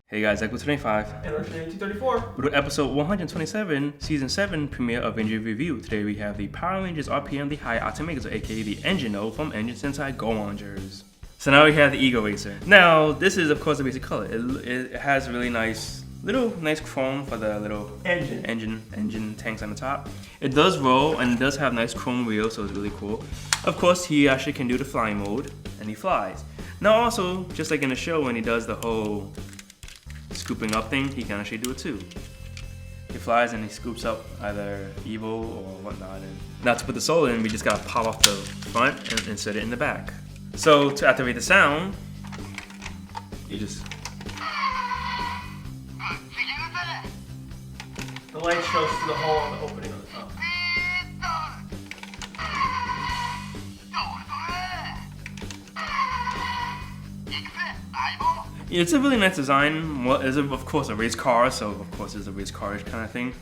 Hey guys, Echo25 and Engineoh234 with episode 127, season 7 premiere of Engine Review. Today we have the Power Rangers RPM, the High Octane Megazord, aka the Engineoh from Engine Sentai go-gongers. So now we have the Ego Racer. Now this is of course the basic color. It has really nice chrome for the little engine tanks on the top. It does roll and it does have nice chrome wheels, so it's really cool. Of course he actually can do the flying mode and he flies. Now also, just like in the show when he does the whole scooping up thing, he can actually do it too. He flies and he scoops up either Evo or whatnot. And now to put the solar in, we just gotta pop off the front and insert it in the back. So to activate the sound, you just... The light shows through the hole in the opening on the top. It's a really nice design. Well, it's of course a race car, so of course it's a race car-ish kind of thing.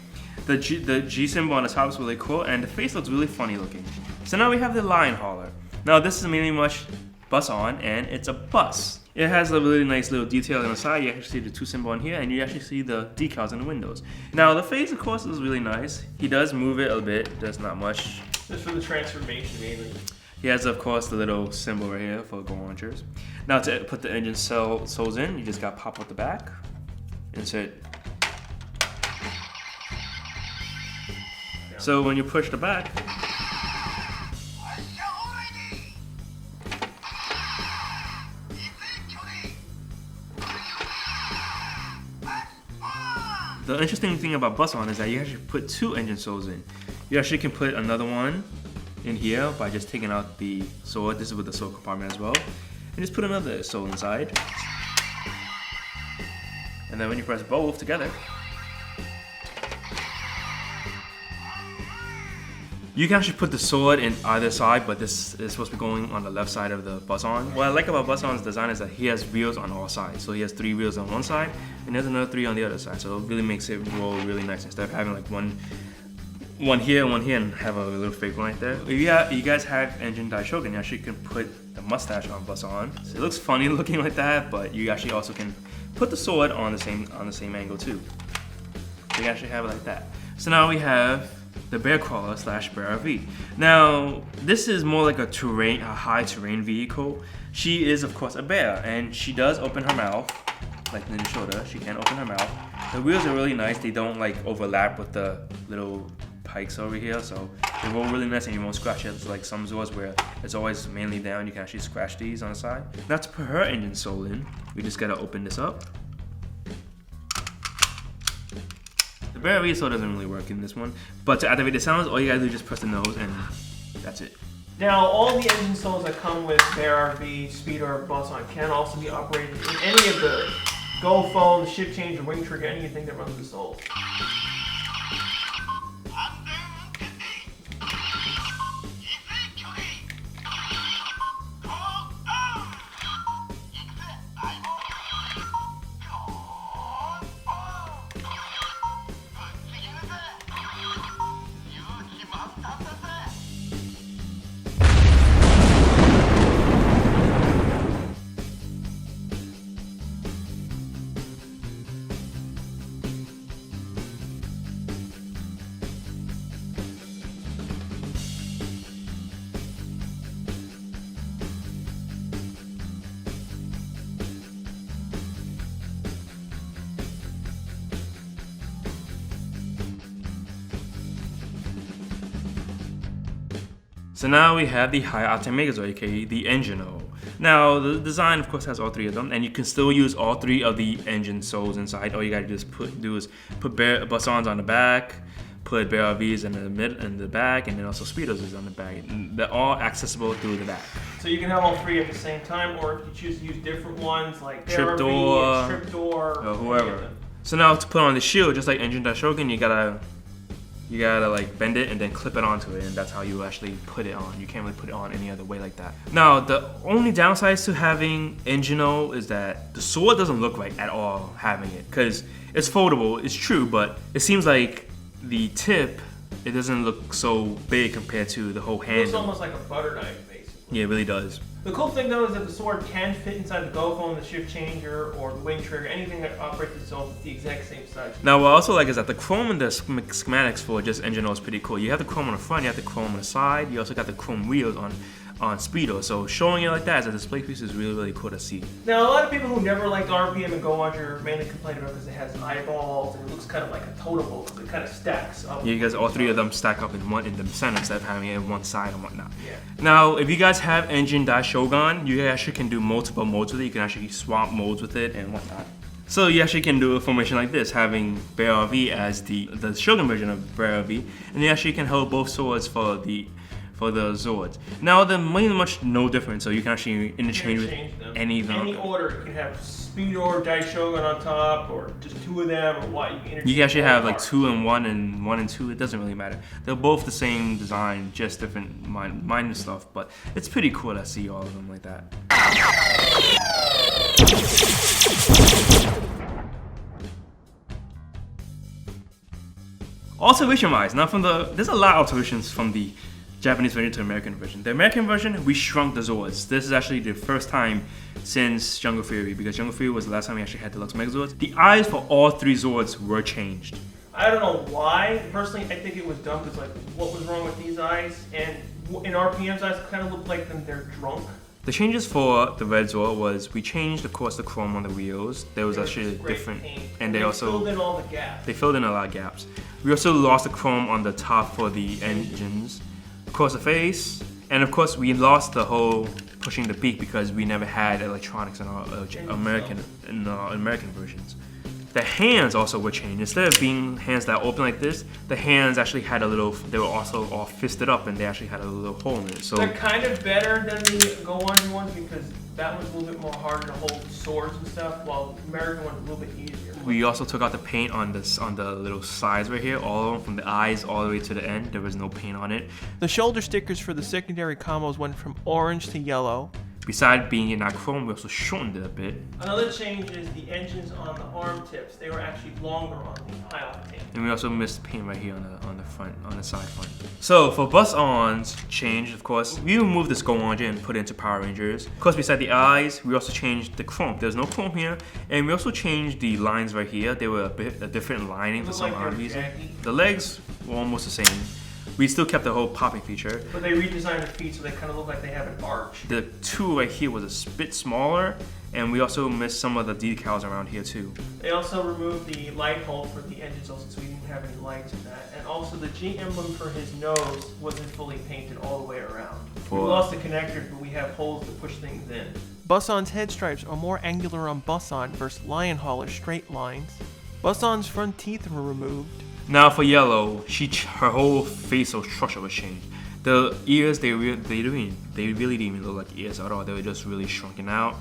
The G symbol on the top is really cool, and the face looks really funny looking. So now we have the line hauler. Now this is mainly much bus on, and it's a bus. It has a really nice little detail on the side. You actually see the 2 symbol on here, and you actually see the decals in the windows. Now the face, of course, is really nice. He does move it a bit, does not much. Just for the transformation, mainly. He has, of course, the little symbol right here for go-gongers. Now to put the engine souls in, you just got to pop out the back, insert. Yeah. So when you push the back, the interesting thing about bus on is that you actually put 2 engine souls in. You actually can put another one in here by just taking out the sword. This is with the sword compartment as well. And just put another soul inside. And then when you press both together, you can actually put the sword in either side, but this is supposed to be going on the left side of the bus-on. What I like about bus-on's design is that he has wheels on all sides. So he has 3 wheels on one side, and there's another 3 on the other side. So it really makes it roll really nice instead of having like one here, and have a little fake one right there. If you guys have Engine Daishogun, you actually can put the mustache on bus-on. So it looks funny looking like that, but you actually also can put the sword on the same angle too. So you actually have it like that. So now we have the Bear Crawler / Bear RV. Now this is more like a high terrain vehicle. She is of course a bear, and she does open her mouth, like in the shoulder. She can open her mouth. The wheels are really nice. They don't like overlap with the little pikes over here, so they roll really nice and you won't scratch it. It's like some Zords where it's always mainly down. You can actually scratch these on the side. Now to put her engine soul in, we just gotta open this up. The Bear RV doesn't really work in this one, but to activate the sounds, all you gotta do is just press the nose and that's it. Now, all the engine souls that come with Bear RV, Speeder, or Bus-on can also be operated in any of the Go Phone, Ship Change, or Wing Trigger, anything that runs the souls. So now we have the High Octane Megazord, aka the Engineoh. Now the design of course has all three of them, and you can still use all three of the engine soles inside. All you gotta just put bus-ons on the back, put BRVs in the back, and then also speedos is on the back. And they're all accessible through the back. So you can have all three at the same time, or if you choose to use different ones like Trip door, or whoever. So now to put on the shield, just like engine Daishogun, you gotta like bend it and then clip it onto it, and that's how you actually put it on. You can't really put it on any other way like that. Now the only downsides to having Engineoh is that the sword doesn't look right at all having it, because it's foldable, it's true, but it seems like the tip, it doesn't look so big compared to the whole handle. It looks almost like a butter knife, basically. Yeah, it really does. The cool thing though is that the sword can fit inside the go phone, the shift changer, or the wing trigger, anything that operates itself at the exact same size. Now what I also like is that the chrome in the schematics for just Engineoh is pretty cool. You have the chrome on the front, you have the chrome on the side, you also got the chrome wheels on speedo, so showing it like that as a display piece is really, really cool to see. Now a lot of people who never liked RPM and go-gonger mainly complain about because it has eyeballs and it looks kind of like a totem pole because it kind of stacks up. Yeah, you guys, all three of them stack up in the center instead of having it on one side and whatnot. Yeah. Now, if you guys have engine Daishogun, you actually can do multiple modes with it. You can actually swap modes with it and whatnot. So you actually can do a formation like this, having BRV as the Shogun version of BRV, and you actually can hold both swords for the Zords. Now they're pretty much no different, so you can actually interchange with any of them. Any order, you can have speed or Daishogun on top, or just two of them, or what. You can actually have like 2 and 1 and 1 and 2. It doesn't really matter. They're both the same design, just different minor stuff. But it's pretty cool to see all of them like that. Alteration-wise, now there's a lot of alterations from the Japanese version to American version. The American version, we shrunk the Zords. This is actually the first time since Jungle Fury, because Jungle Fury was the last time we actually had Deluxe Megazords. The eyes for all three Zords were changed. I don't know why. Personally, I think it was dumb because, like, what was wrong with these eyes? And in RPM's eyes, it kind of look like they're drunk. The changes for the Red Zord was we changed, of course, the chrome on the wheels. There was actually different, and they also filled in all the gaps. They filled in a lot of gaps. We also lost the chrome on the top for the engines. Of course, the face, and of course we lost the whole pushing the peak because we never had electronics in our American versions. The hands also were changed. Instead of being hands that open like this, the hands actually had a little. They were also all fisted up, and they actually had a little hole in it. So they're kind of better than the go-gonger ones because that was a little bit more harder to hold swords and stuff, while the American one's a little bit easier. We also took out the paint on the little sides right here, all of them, from the eyes all the way to the end. There was no paint on it. The shoulder stickers for the secondary combos went from orange to yellow. Besides being in that chrome, we also shortened it a bit. Another change is the engines on the arm tips. They were actually longer on the High Octane. And we also missed paint right here on the front, on the side front. So for bus-ons changed, of course, we removed this go-gonger and put it into Power Rangers. Of course, beside the eyes, we also changed the chrome. There's no chrome here, and we also changed the lines right here. They were a different lining for some odd reason. The legs were almost the same. We still kept the whole popping feature. But they redesigned the feet so they kind of look like they have an arch. The two right here was a bit smaller, and we also missed some of the decals around here too. They also removed the light hole for the engines also, so we didn't have any lights in that. And also the G emblem for his nose wasn't fully painted all the way around. We lost the connectors, but we have holes to push things in. Bus-on's head stripes are more angular on Bus-on versus Lion Hauler's straight lines. Bus-on's front teeth were removed. Now for Yellow, her whole facial structure was changed. The ears, they really didn't even look like ears at all. They were just really shrunken out.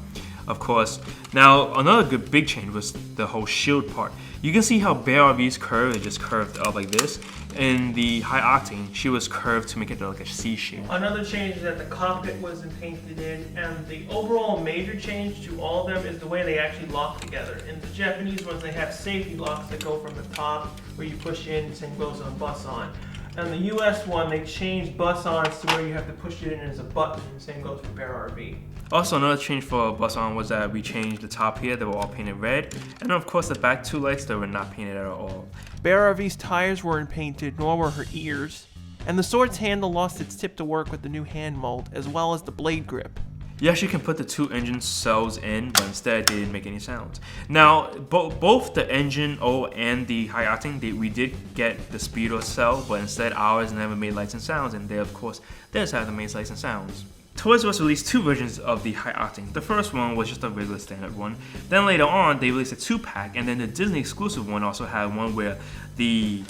Of course, now another big change was the whole shield part. You can see how BRV's curve is just curved up like this. In the High Octane, she was curved to make it like a C shape. Another change is that the cockpit wasn't painted in, and the overall major change to all of them is the way they actually lock together. In the Japanese ones, they have safety locks that go from the top where you push in, same goes on Bus-on. And the US one, they changed Bus-ons to where you have to push it in as a button, same goes for BRV. Also, another change for Bus-on was that we changed the top here. They were all painted red. And of course, the back two lights, they were not painted at all. BRV's tires weren't painted, nor were her ears. And the sword's handle lost its tip to work with the new hand mold, as well as the blade grip. You actually can put the two engine cells in, but instead they didn't make any sounds. Now, both the Engineoh and the High Octane, we did get the speedo cell, but instead ours never made lights and sounds, and they, of course, theirs have the main lights and sounds. Toys Was released 2 versions of the High Octane. The first one was just a regular standard one. Then later on, they released a 2-pack, and then the Disney exclusive one also had one where the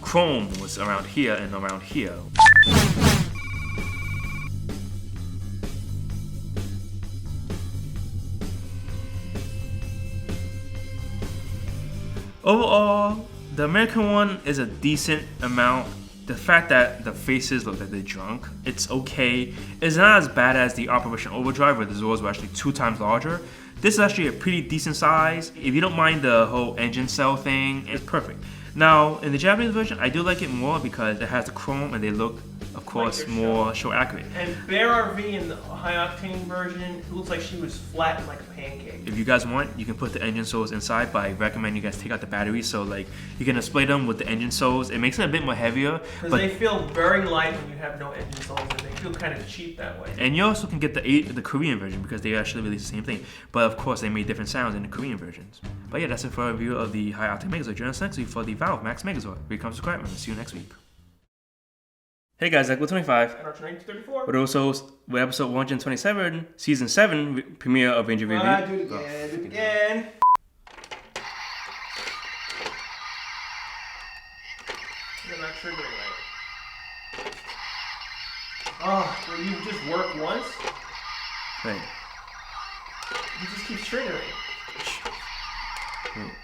chrome was around here and around here. Overall, the American one is a decent amount. The fact that the faces look like they're drunk, it's okay. It's not as bad as the Operation Overdrive where the Zords were actually 2 times larger. This is actually a pretty decent size. If you don't mind the whole engine cell thing, it's perfect. Now, in the Japanese version, I do like it more because it has the chrome and they look, of course, like more show accurate. And Bear RV in the High Octane version, it looks like she was flattened like a pancake. If you guys want, you can put the engine souls inside, but I recommend you guys take out the batteries so like you can display them with the engine souls. It makes it a bit more heavier. Because they feel very light when you have no engine souls and they feel kind of cheap that way. And you also can get the Korean version because they actually released the same thing. But of course, they made different sounds in the Korean versions. But yeah, that's it for our review of the High Octane Megazord. Join us next week for the Valve Max Megazord. Become subscribed and see you next week. Hey guys, Echo25. And Archer 1934. With also with episode 127, season 7 premiere of Ranger Review. Do it again, do it again. You're not triggering right. Oh, will you just work once? Right. You just keep triggering. Right.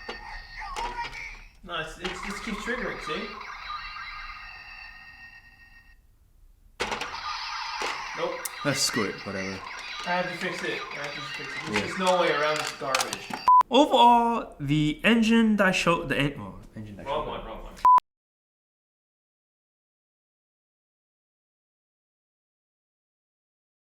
No, it just keeps triggering, see? Nope. Let's screw it, whatever. I have to fix it. There's just no way around this garbage. Overall, the engine that I showed, engine that I showed.